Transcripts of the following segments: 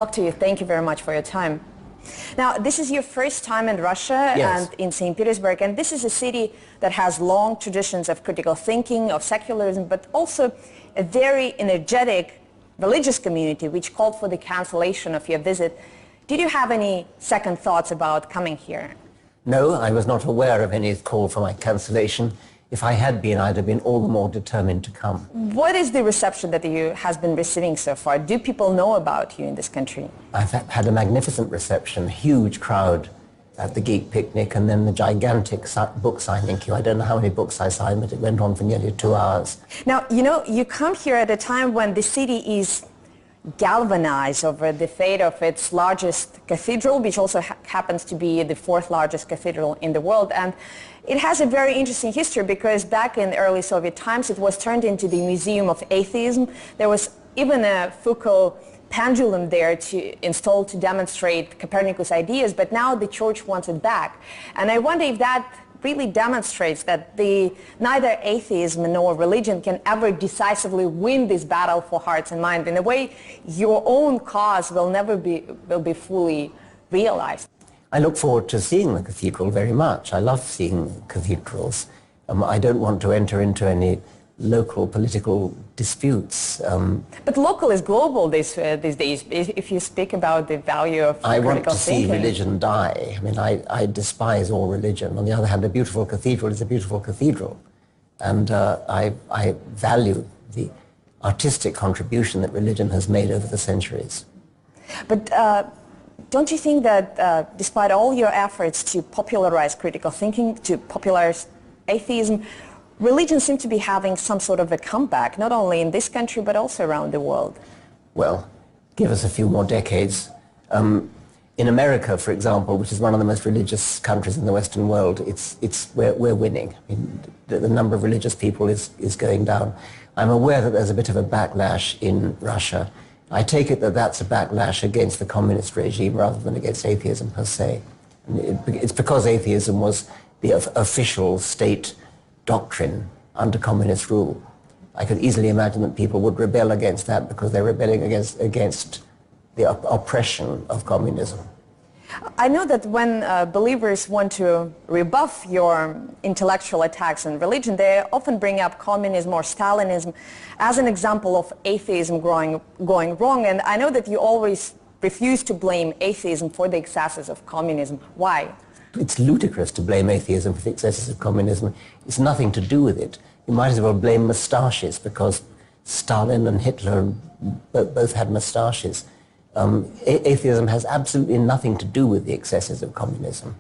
Talk to you. Thank you very much for your time. Now, this is your first time in Russia. Yes. And in St. Petersburg, and this is a city that has long traditions of critical thinking, of secularism, but also a very energetic religious community which called for the cancellation of your visit. Did you have any second thoughts about coming here? No, I was not aware of any call for my cancellation. If I had been, I'd have been all the more determined to come. What is the reception that you has been receiving so far? Do people know about you in this country? I've had a magnificent reception, huge crowd at the Geek Picnic, and then the gigantic book signing queue. I don't know how many books I signed, but it went on for nearly 2 hours. Now, you know, you come here at a time when the city is galvanized over the fate of its largest cathedral, which also happens to be the fourth largest cathedral in the world. And it has a very interesting history because back in the early Soviet times it was turned into the Museum of Atheism. There was even a Foucault pendulum there installed to demonstrate Copernicus' ideas, but now the church wants it back. And I wonder if that really demonstrates that neither atheism nor religion can ever decisively win this battle for hearts and minds. In a way, your own cause will never be fully realized. I look forward to seeing the cathedral very much. I love seeing cathedrals. I don't want to enter into any local political disputes. But local is global these days, if you speak about the value of critical thinking. I want to see religion die. I mean, I despise all religion. On the other hand, a beautiful cathedral is a beautiful cathedral. And I value the artistic contribution that religion has made over the centuries. But don't you think that despite all your efforts to popularize critical thinking, to popularize atheism, religion seems to be having some sort of a comeback, not only in this country, but also around the world? Well, give us a few more decades. In America, for example, which is one of the most religious countries in the Western world, we're winning. I mean, the number of religious people is going down. I'm aware that there's a bit of a backlash in Russia. I take it that that's a backlash against the communist regime rather than against atheism per se. And it's because atheism was the official state doctrine under communist rule. I could easily imagine that people would rebel against that because they're rebelling against the oppression of communism. I know that when believers want to rebuff your intellectual attacks on religion, they often bring up communism or Stalinism as an example of atheism going wrong. And I know that you always refuse to blame atheism for the excesses of communism. Why? It's ludicrous to blame atheism for the excesses of communism. It's nothing to do with it. You might as well blame moustaches because Stalin and Hitler both had moustaches. Atheism has absolutely nothing to do with the excesses of communism.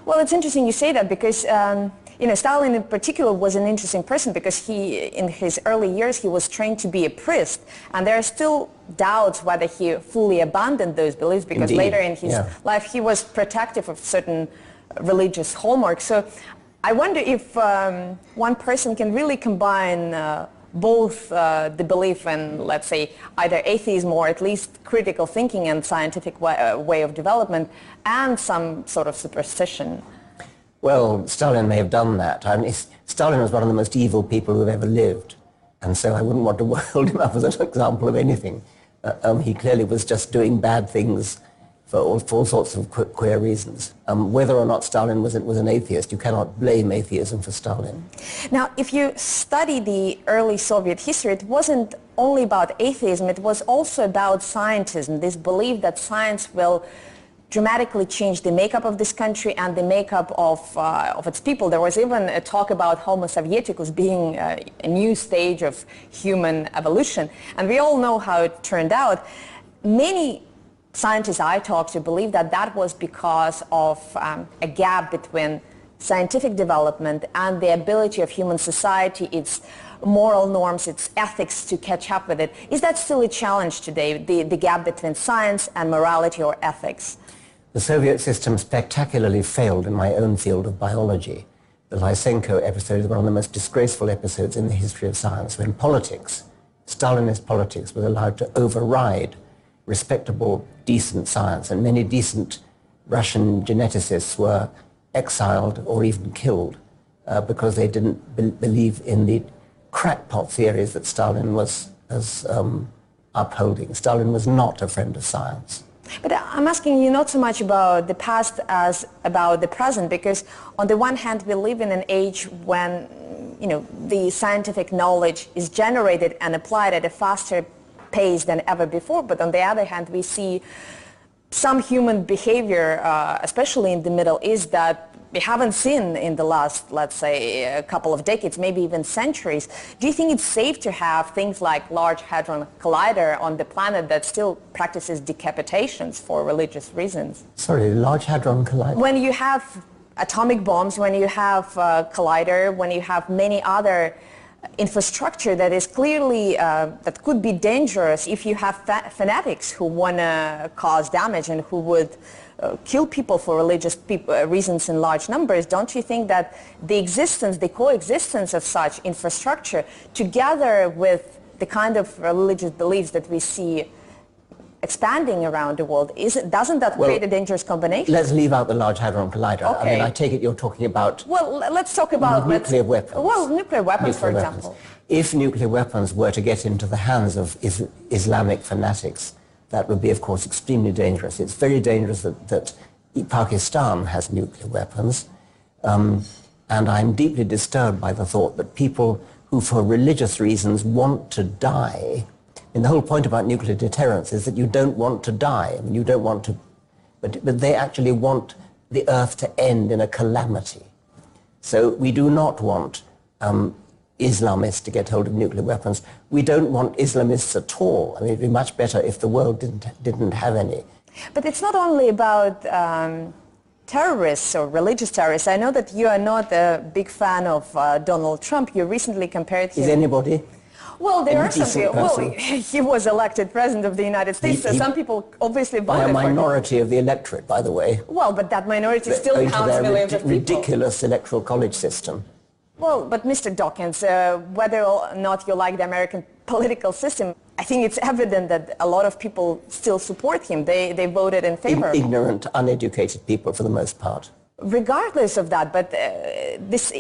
Well, it's interesting you say that because, you know, Stalin in particular was an interesting person because in his early years, he was trained to be a priest. And there are still doubts whether he fully abandoned those beliefs because Indeed. Later in his life, he was protective of certain religious hallmarks. So I wonder if one person can really combine both the belief in, let's say, either atheism or at least critical thinking and scientific way of development and some sort of superstition. Well, Stalin may have done that. I mean, Stalin was one of the most evil people who've ever lived, and so I wouldn't want to hold him up as an example of anything. He clearly was just doing bad things for all sorts of queer reasons. Whether or not Stalin was an atheist, you cannot blame atheism for Stalin. Now, if you study the early Soviet history, it wasn't only about atheism, it was also about scientism, this belief that science will dramatically change the makeup of this country and the makeup of its people. There was even a talk about Homo Sovieticus being a new stage of human evolution, and we all know how it turned out. Many scientists I talked to believe that that was because of a gap between scientific development and the ability of human society, its moral norms, its ethics to catch up with it. Is that still a challenge today, the gap between science and morality or ethics? The Soviet system spectacularly failed in my own field of biology. The Lysenko episode is one of the most disgraceful episodes in the history of science, when politics, Stalinist politics, was allowed to override respectable, decent science, and many decent Russian geneticists were exiled or even killed because they didn't believe in the crackpot theories that Stalin was upholding. Stalin was not a friend of science. But I'm asking you not so much about the past as about the present, because on the one hand we live in an age when the scientific knowledge is generated and applied at a faster pace than ever before, but on the other hand we see some human behavior, especially in the Middle East, that we haven't seen in the last, let's say, a couple of decades, maybe even centuries. Do you think it's safe to have things like Large Hadron Collider on the planet that still practices decapitations for religious reasons? Sorry, Large Hadron Collider? When you have atomic bombs, when you have Collider, when you have many other infrastructure that is clearly, that could be dangerous if you have fanatics who want to cause damage and who would kill people for religious reasons in large numbers, don't you think that the coexistence of such infrastructure together with the kind of religious beliefs that we see expanding around the world, doesn't that create a dangerous combination? Let's leave out the Large Hadron Collider. Okay. I mean, I take it you're talking about... Well, let's talk about... nuclear weapons. Well, nuclear weapons, for example. If nuclear weapons were to get into the hands of Islamic fanatics, that would be, of course, extremely dangerous. It's very dangerous that Pakistan has nuclear weapons, and I'm deeply disturbed by the thought that people who, for religious reasons, want to die... And the whole point about nuclear deterrence is that you don't want to die. I mean, you don't want to... But they actually want the Earth to end in a calamity. So we do not want Islamists to get hold of nuclear weapons. We don't want Islamists at all. I mean, it'd be much better if the world didn't have any. But it's not only about terrorists or religious terrorists. I know that you are not a big fan of Donald Trump. You recently compared him... Is anybody? Well, there are some people. Well, he was elected president of the United States, so some people obviously voted for him. By a minority of the electorate, by the way. Well, but that minority still counts millions of people. Ridiculous electoral college system. Well, but Mr. Dawkins, whether or not you like the American political system, I think it's evident that a lot of people still support him. They voted in favor. Ignorant, uneducated people for the most part. Regardless of that, but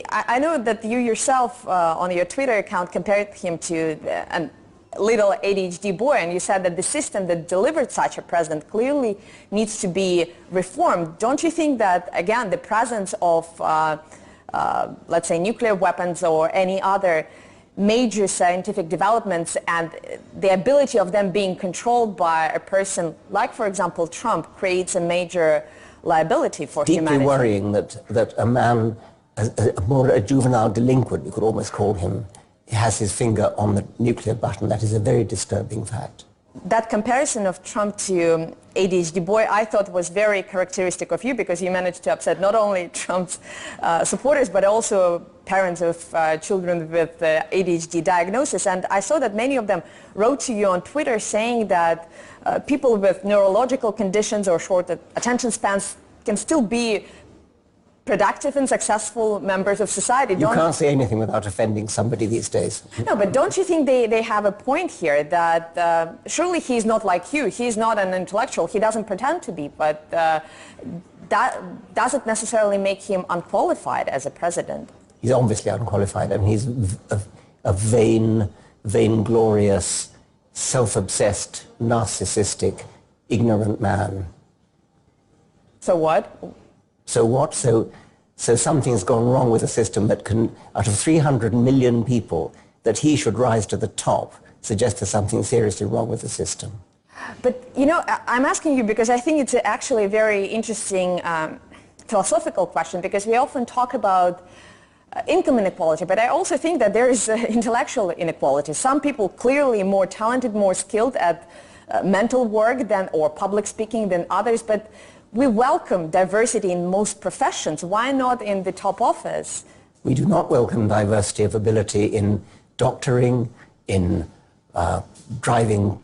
I know that you yourself on your Twitter account compared him to a little ADHD boy, and you said that the system that delivered such a president clearly needs to be reformed. Don't you think that, again, the presence of, let's say, nuclear weapons or any other major scientific developments and the ability of them being controlled by a person like, for example, Trump, creates a major liability for humanity? Deeply worrying that a man, a juvenile delinquent, you could almost call him, has his finger on the nuclear button. That is a very disturbing fact. That comparison of Trump to ADHD boy, I thought was very characteristic of you, because you managed to upset not only Trump's supporters, but also parents of children with ADHD diagnosis. And I saw that many of them wrote to you on Twitter saying that people with neurological conditions or short attention spans can still be productive and successful members of society. You can't say anything without offending somebody these days. No, but don't you think they have a point here that surely he's not like you, he's not an intellectual, he doesn't pretend to be, but that doesn't necessarily make him unqualified as a president. He's obviously unqualified, and he's a vain, vainglorious, self-obsessed, narcissistic, ignorant man. So what? So what? So something's gone wrong with the system that can, out of 300 million people, that he should rise to the top suggests there's something seriously wrong with the system. But, I'm asking you because I think it's actually a very interesting philosophical question, because we often talk about income inequality, but I also think that there is intellectual inequality. Some people clearly more talented, more skilled at mental work or public speaking than others, but we welcome diversity in most professions. Why not in the top office? We do not welcome diversity of ability in doctoring, in driving,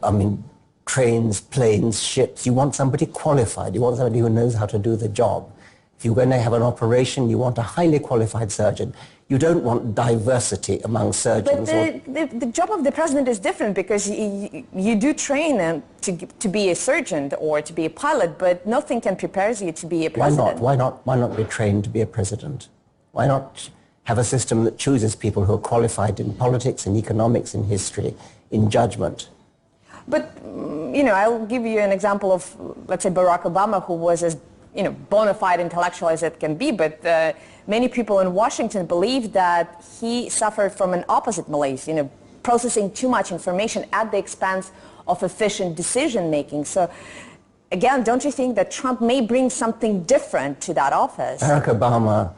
trains, planes, ships. You want somebody qualified. You want somebody who knows how to do the job. If you're going to have an operation, you want a highly qualified surgeon. You don't want diversity among surgeons. But the job of the president is different, because you do train to be a surgeon or to be a pilot, but nothing can prepare you to be a president. Why not be trained to be a president? Why not have a system that chooses people who are qualified in politics, in economics, in history, in judgment? But, I'll give you an example of, let's say, Barack Obama, who was as, bona fide intellectual as it can be, but many people in Washington believe that he suffered from an opposite malaise, processing too much information at the expense of efficient decision-making. So, again, don't you think that Trump may bring something different to that office? Barack Obama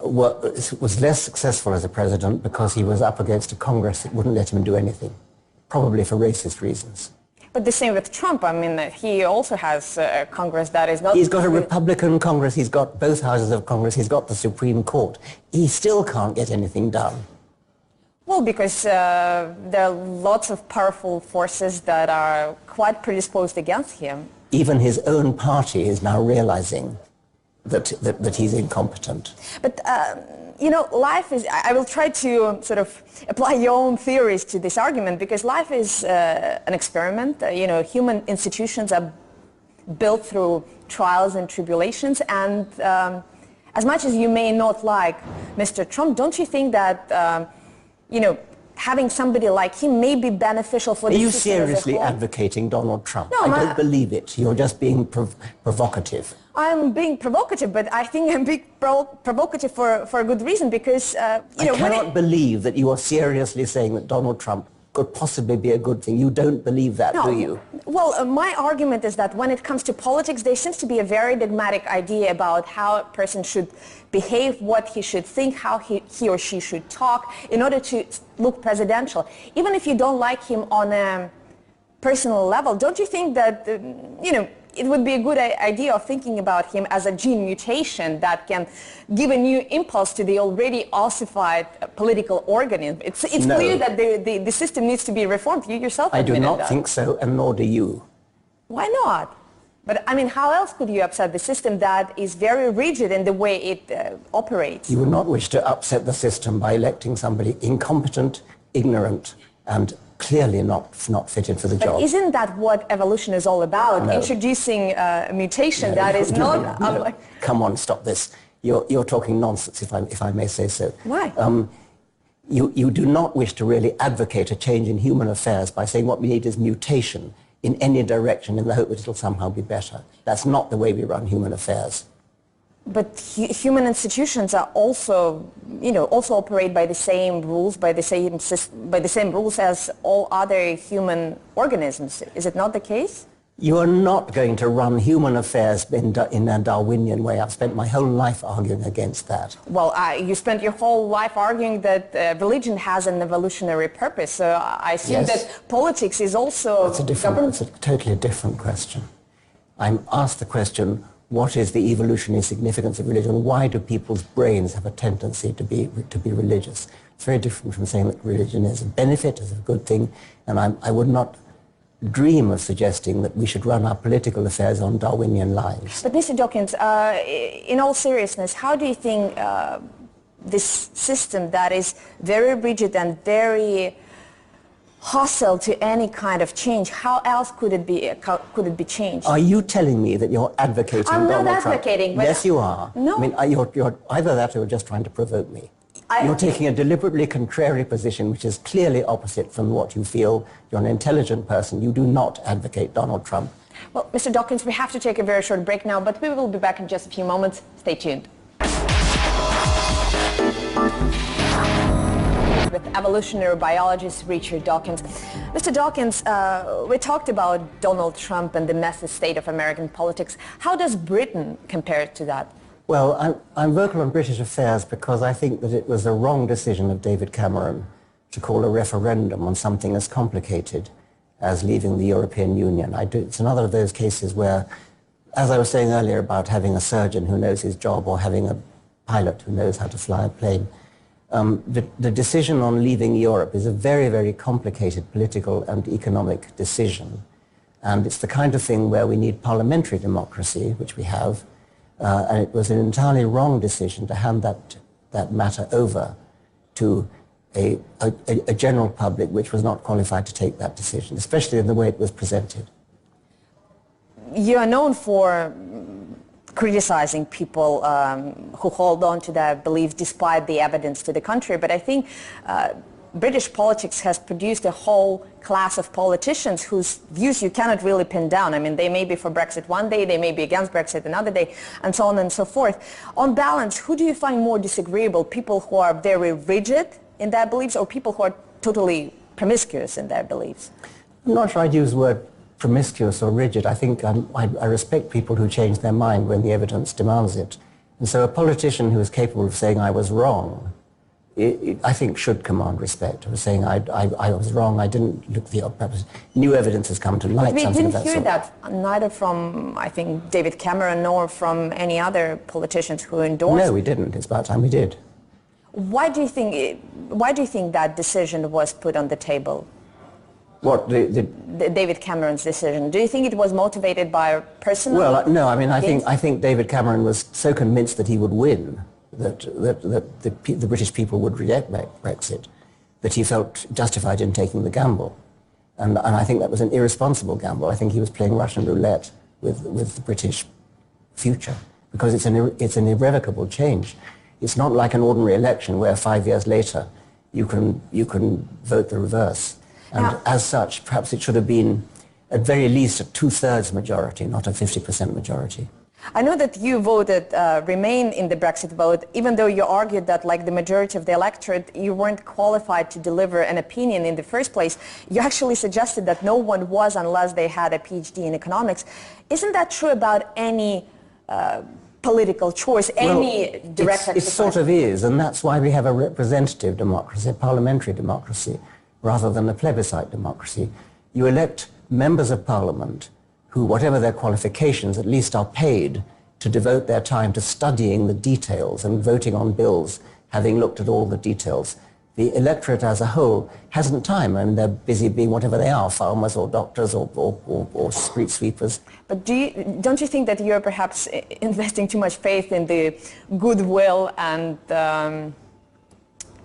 was less successful as a president because he was up against a Congress that wouldn't let him do anything, probably for racist reasons. But the same with Trump. I mean, he also has a Congress that is not... He's got a Republican Congress, he's got both houses of Congress, he's got the Supreme Court. He still can't get anything done. Well, because there are lots of powerful forces that are quite predisposed against him. Even his own party is now realizing that he's incompetent. But, life is... I will try to sort of apply your own theories to this argument, because life is an experiment. Human institutions are built through trials and tribulations, and as much as you may not like Mr. Trump, don't you think that, having somebody like him may be beneficial for the system as a whole? Are you seriously advocating Donald Trump? No, I don't believe it. You're just being provocative. I'm being provocative, but I think I'm being provocative for a good reason, because, I cannot believe that you are seriously saying that Donald Trump could possibly be a good thing. You don't believe that, no, do you? Well, my argument is that when it comes to politics, there seems to be a very dogmatic idea about how a person should behave, what he should think, how he or she should talk in order to look presidential. Even if you don't like him on a personal level, don't you think that, it would be a good idea of thinking about him as a gene mutation that can give a new impulse to the already ossified political organism? It's No. clear that the system needs to be reformed. You yourself I do admitted not that. think so, and nor do you. Why not? But, I mean, how else could you upset the system that is very rigid in the way it operates? You would not wish to upset the system by electing somebody incompetent, ignorant, and clearly not fitted for the job. But isn't that what evolution is all about? No. Introducing a mutation that is not... No. Come on, stop this. You're talking nonsense, if I may say so. Why? You do not wish to really advocate a change in human affairs by saying what we need is mutation in any direction in the hope that it'll somehow be better. That's not the way we run human affairs. But human institutions are also, also operate by the same rules, by the same rules as all other human organisms. Is it not the case? You are not going to run human affairs in a Darwinian way. I've spent my whole life arguing against that. Well, you spent your whole life arguing that religion has an evolutionary purpose. So I assume Yes. that politics is also... It's a totally different question. I'm asked the question, what is the evolutionary significance of religion? Why do people's brains have a tendency to be religious? It's very different from saying that religion is a benefit, is a good thing, and I would not dream of suggesting that we should run our political affairs on Darwinian lines. But Mr. Dawkins, in all seriousness, how do you think this system that is very rigid and very hostile to any kind of change, how else could it be changed? Are you telling me that you're advocating Donald Trump? I'm not advocating, but... Yes, you are. No. I mean, you're either that or you're just trying to provoke me. You're taking a deliberately contrary position, which is clearly opposite from what you feel. You're an intelligent person. You do not advocate Donald Trump. Well, Mr. Dawkins, we have to take a very short break now, but we will be back in just a few moments. Stay tuned. With evolutionary biologist Richard Dawkins. Mr. Dawkins, we talked about Donald Trump and the messy state of American politics. How does Britain compare to that? Well, I'm vocal on British affairs because I think that it was a wrong decision of David Cameron to call a referendum on something as complicated as leaving the European Union. It's another of those cases where, as I was saying earlier about having a surgeon who knows his job or having a pilot who knows how to fly a plane, the decision on leaving Europe is a very, very complicated political and economic decision. And it's the kind of thing where we need parliamentary democracy, which we have, and it was an entirely wrong decision to hand that matter over to a general public which was not qualified to take that decision, especially in the way it was presented. You are known for criticizing people who hold on to their beliefs despite the evidence to the contrary, but I think British politics has produced a whole class of politicians whose views you cannot really pin down. I mean, they may be for Brexit one day, they may be against Brexit another day, and so on and so forth. On balance, who do you find more disagreeable? People who are very rigid in their beliefs, or people who are totally promiscuous in their beliefs? I'm not sure I'd use the word promiscuous or rigid. I think I respect people who change their mind when the evidence demands it. And so a politician who is capable of saying I was wrong, I think should command respect. Of saying I was wrong, I didn't look the perhaps new evidence has come to light. But we something didn't of that hear sort. that neither from, I think, David Cameron nor from any other politicians who endorsed. No, we didn't. It's about time we did. Why do you think that decision was put on the table? What the David Cameron's decision. Do you think it was motivated by personal? Well, no. I mean, I think David Cameron was so convinced that he would win, that the British people would reject Brexit, that he felt justified in taking the gamble, and I think that was an irresponsible gamble. I think he was playing Russian roulette with the British future, because it's an irrevocable change. It's not like an ordinary election where 5 years later you can vote the reverse. And as such, perhaps it should have been at very least a 2/3 majority, not a 50% majority. I know that you voted Remain in the Brexit vote, even though you argued that, like the majority of the electorate, you weren't qualified to deliver an opinion in the first place. You actually suggested that no one was unless they had a PhD in economics. Isn't that true about any political choice, any direct exercise? It sort of is, and that's why we have a representative democracy, a parliamentary democracy, rather than a plebiscite democracy. You elect members of parliament who, whatever their qualifications, at least are paid to devote their time to studying the details and voting on bills, having looked at all the details. The electorate as a whole hasn't time, and they're busy being whatever they are, farmers or doctors or street sweepers. But don't you think that you're perhaps investing too much faith in the goodwill and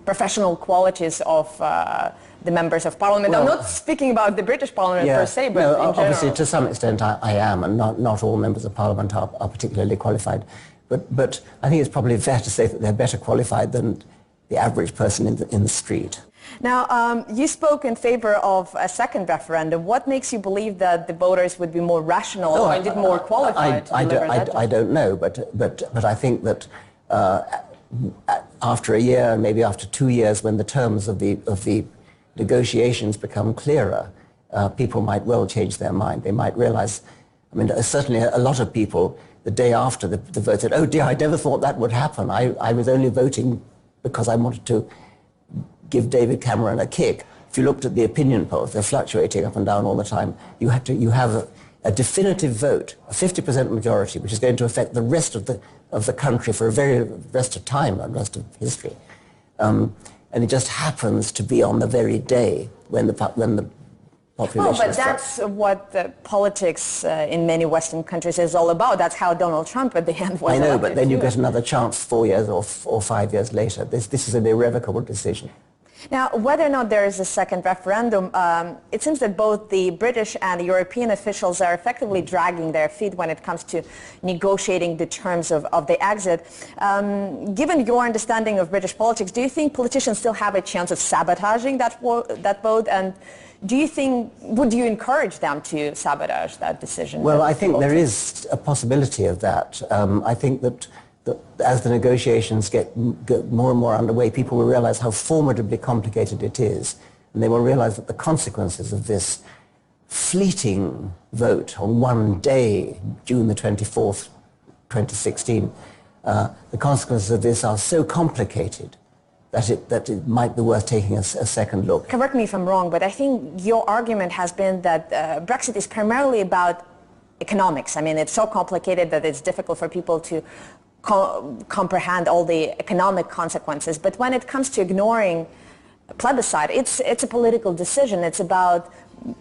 professional qualities of the members of parliament? Well, I'm not speaking about the British parliament per se, but no, in general. obviously to some extent I am, and not all members of parliament are particularly qualified. But I think it's probably fair to say that they're better qualified than the average person in the street. Now, you spoke in favor of a second referendum. What makes you believe that the voters would be more rational and more qualified to deliver that? I don't know, but I think that after a year, maybe after 2 years, when the terms of the negotiations become clearer, people might well change their mind. They might realize, I mean, certainly a lot of people, the day after the vote said, oh dear, I never thought that would happen. I was only voting because I wanted to give David Cameron a kick. If you looked at the opinion polls, they're fluctuating up and down all the time. You have a definitive vote, a 50% majority, which is going to affect the rest of the country for a very rest of time and rest of history. And it just happens to be on the very day when the population but that's what politics in many Western countries is all about. That's how Donald Trump at the end was I know, elected, but then you too. get another chance 4 years or 5 years later. This is an irrevocable decision. Now, whether or not there is a second referendum, it seems that both the British and European officials are effectively dragging their feet when it comes to negotiating the terms of the exit. Given your understanding of British politics, do you think politicians still have a chance of sabotaging that vote? And would you encourage them to sabotage that decision? Well, I think there is a possibility of that. I think that as the negotiations get more and more underway, people will realize how formidably complicated it is, and they will realize that the consequences of this fleeting vote on one day, June the 24th, 2016, the consequences of this are so complicated that it might be worth taking a second look. Correct me if I'm wrong, but I think your argument has been that Brexit is primarily about economics. I mean, it's so complicated that it's difficult for people to comprehend all the economic consequences. But when it comes to ignoring plebiscite, it's a political decision. It's about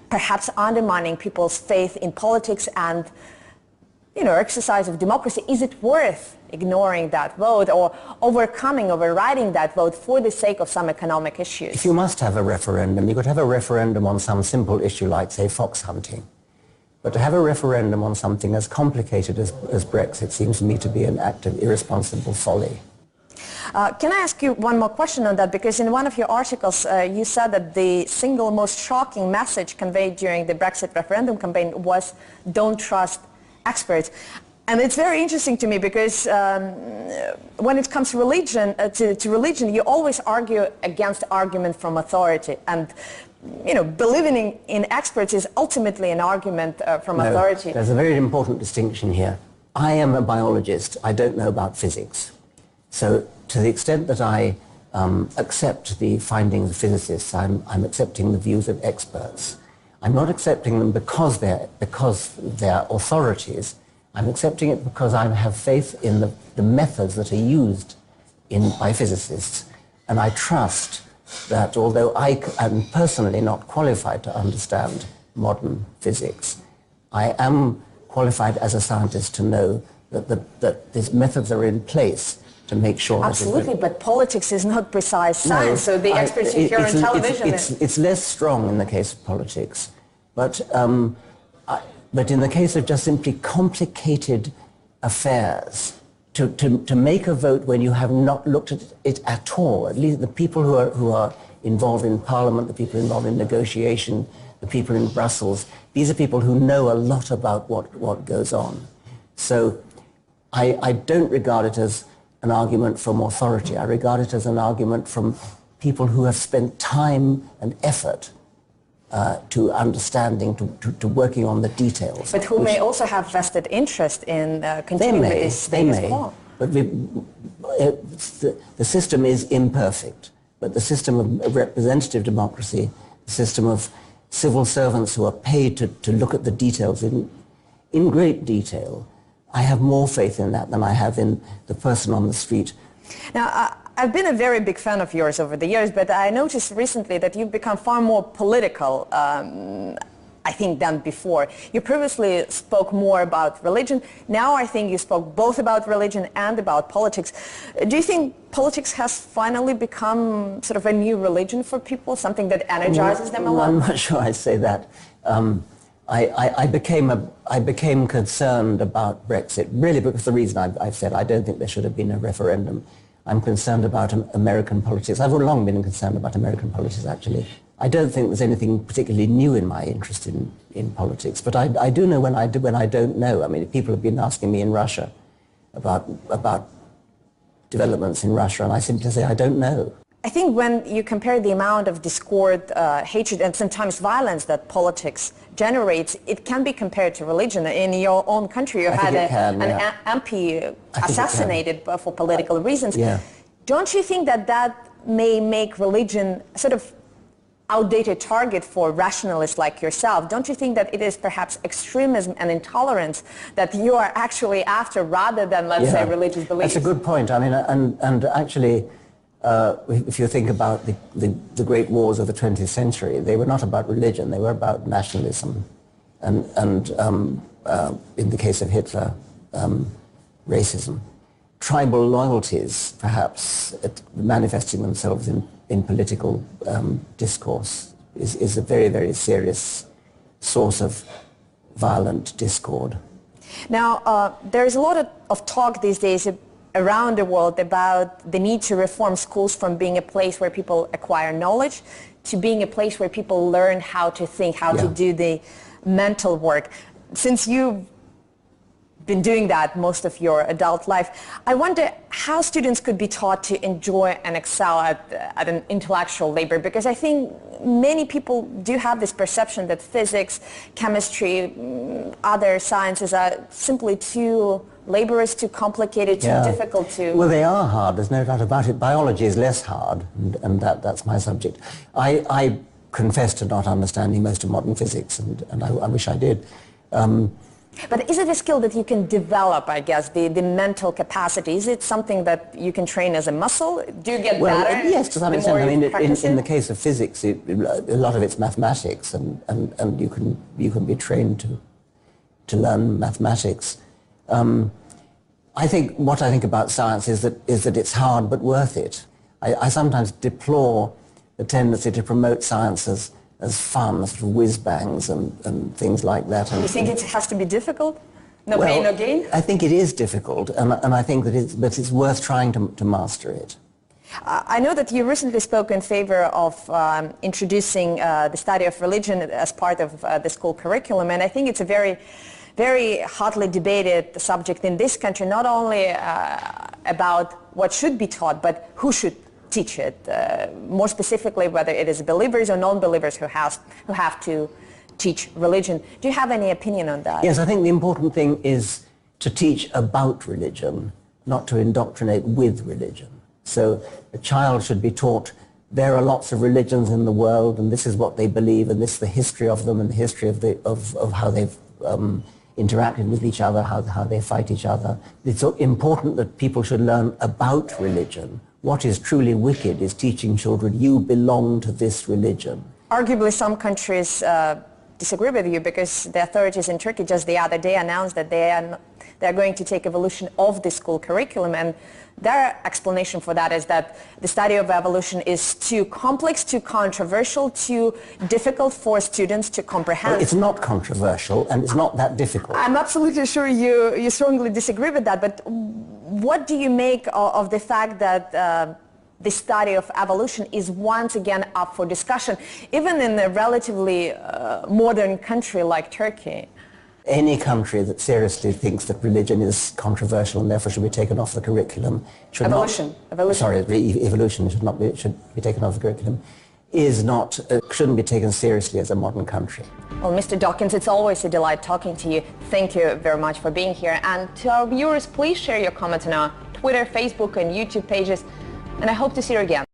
perhaps undermining people's faith in politics and, exercise of democracy. Is it worth ignoring that vote or overriding that vote for the sake of some economic issues? If you must have a referendum, you could have a referendum on some simple issue like, say, fox hunting. But to have a referendum on something as complicated as Brexit seems to me to be an act of irresponsible folly. Can I ask you one more question on that? Because in one of your articles, you said that the single most shocking message conveyed during the Brexit referendum campaign was don't trust experts. And it's very interesting to me because when it comes to religion, you always argue against argument from authority. And believing in experts is ultimately an argument from authority. There's a very important distinction here. I am a biologist. I don't know about physics. So to the extent that I accept the findings of physicists, I'm accepting the views of experts. I'm not accepting them because they're authorities. I'm accepting it because I have faith in the methods that are used by physicists. And I trust that although I am personally not qualified to understand modern physics, I am qualified as a scientist to know that these methods are in place to make sure... Absolutely, but politics is not precise science, so the experts you hear on television... It's less strong in the case of politics, but in the case of just simply complicated affairs, to make a vote when you have not looked at it at all, at least the people who are involved in Parliament, the people involved in negotiation, the people in Brussels, these are people who know a lot about what goes on. So I don't regard it as an argument from authority. I regard it as an argument from people who have spent time and effort to understanding, to working on the details. But who may also have vested interest in continuing this law. But the system is imperfect. But the system of representative democracy, the system of civil servants who are paid to look at the details in great detail, I have more faith in that than I have in the person on the street. Now, I've been a very big fan of yours over the years, but I noticed recently that you've become far more political, I think, than before. You previously spoke more about religion. Now I think you spoke both about religion and about politics. Do you think politics has finally become sort of a new religion for people, something that energizes them a lot? I'm not sure I'd say that. I became concerned about Brexit, really because the reason I've said I don't think there should have been a referendum. I'm concerned about American politics. I've long been concerned about American politics, actually. I don't think there's anything particularly new in my interest in politics, but I do know when I don't know. I mean, people have been asking me in Russia about developments in Russia, and I simply say I don't know. I think when you compare the amount of discord, hatred, and sometimes violence that politics generates, it can be compared to religion. In your own country, you had an MP assassinated for political reasons. Yeah. Don't you think that may make religion a sort of outdated target for rationalists like yourself? Don't you think that it is perhaps extremism and intolerance that you are actually after rather than, let's say, religious beliefs? That's a good point. I mean, and actually, if you think about the great wars of the 20th century, they were not about religion, they were about nationalism. And in the case of Hitler, racism. Tribal loyalties, perhaps, manifesting themselves in political discourse is a very, very serious source of violent discord. Now, there is a lot of talk these days around the world about the need to reform schools from being a place where people acquire knowledge to being a place where people learn how to think, how to do the mental work. Since you've been doing that most of your adult life, I wonder how students could be taught to enjoy and excel at an intellectual labor, because I think many people do have this perception that physics, chemistry, other sciences are simply too laborious, too complicated, too difficult to... Well, they are hard, there's no doubt about it. Biology is less hard, and that's my subject. I confess to not understanding most of modern physics, and I wish I did. But is it a skill that you can develop, I guess, the mental capacity? Is it something that you can train as a muscle? Do you get better? Yes, to some extent. I mean, in the case of physics, a lot of it's mathematics, and you can be trained to learn mathematics. I think what I think about science is that it's hard but worth it. I sometimes deplore the tendency to promote science as fun, sort of whiz-bangs and things like that. You think it has to be difficult? No pain, no gain? I think it is difficult, and I think that it's worth trying to master it. I know that you recently spoke in favor of introducing the study of religion as part of the school curriculum, and I think it's a very hotly debated subject in this country, not only about what should be taught, but who should teach it. More specifically, whether it is believers or non-believers who have to teach religion. Do you have any opinion on that? Yes, I think the important thing is to teach about religion, not to indoctrinate with religion. So a child should be taught there are lots of religions in the world, and this is what they believe, and this is the history of them, and the history of how they've interacted with each other, how they fight each other. It's so important that people should learn about religion. What is truly wicked is teaching children, you belong to this religion. Arguably, some countries disagree with you, because the authorities in Turkey just the other day announced that they are going to take evolution off the school curriculum, and their explanation for that is that the study of evolution is too complex, too controversial, too difficult for students to comprehend. Well, it's not controversial, and it's not that difficult. I'm absolutely sure you strongly disagree with that, but what do you make of the fact that the study of evolution is once again up for discussion, even in a relatively modern country like Turkey? Any country that seriously thinks that religion is controversial and therefore should be taken off the curriculum should evolution. Evolution should be taken off the curriculum shouldn't be taken seriously as a modern country. Well, Mr. Dawkins, it's always a delight talking to you. Thank you very much for being here. And to our viewers, please share your comments on our Twitter, Facebook, and YouTube pages. And I hope to see you again.